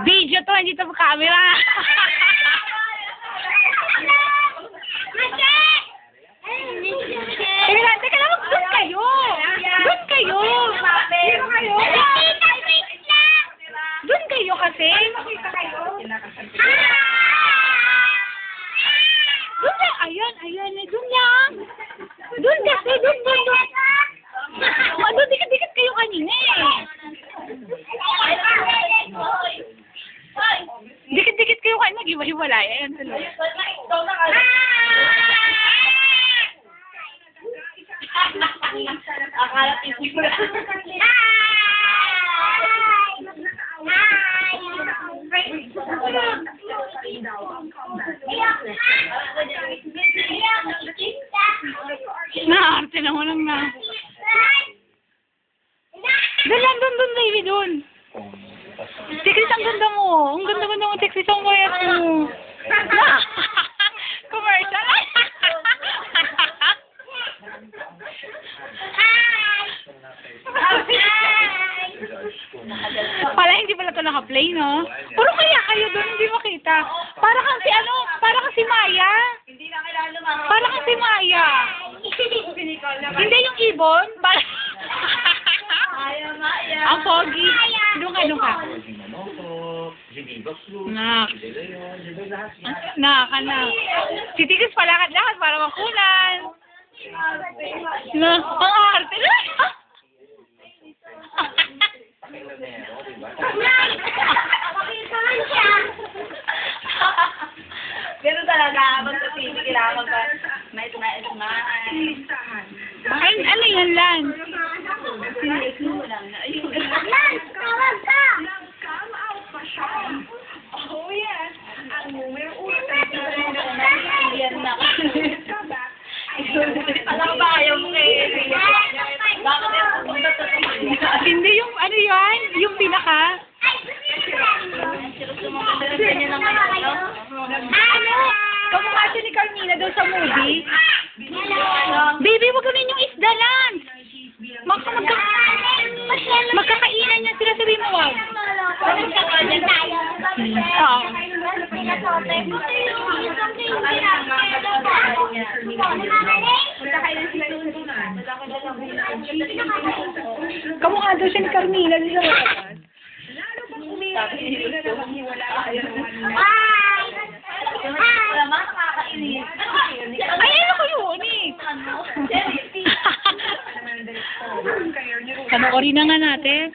Video to, hindi to camera. Teka lang, doon kayo. Doon kayo. Doon kayo kasi. Doon lang. Ayan. Doon lang. Doon kasi. Doon. Doon, dikit-dikit kayo kanina eh. Dikit-dikit kayo kanina. Nag-iwa-hiwalay. Ayan tuloy. Akala tisip mo lang. Naarte na mo lang na. Doon, baby, doon. Tikris, ang ganda mo. Ang ganda-ganda mo, Tikris, ang bayat mo. Commercial. Pala, hindi pala ito naka-play, no? Puro kaya kayo doon, hindi makita. Para kang si Maya. Hindi na kailangan lumakas. Para kang si Maya. Hindi yung ibon. Maya. Ang pogi. Doon ka. Anak. Si Tigres palakad-lakad para makunan. Ang arte na. Ganun talaga, magpapili, kailangan ba? May smile. Ano yan, Lan? Ayun lang. Lan, tawag ka! Oh, yes. Yan na. Alam ko ba ayaw mo kay bakit yung pumunta sa Hindi yung, ano yan? Yung pinaka? Kamukha siya ni Carmina daw sa movie. Baby, wag ganun yung isda, Lan. Magkakainan niya sila, sabi mo, wow. Kamukha daw siya ni Carmina. Wala mga nakakainis. Ay, ano ko yun eh? Panoorin na nga natin.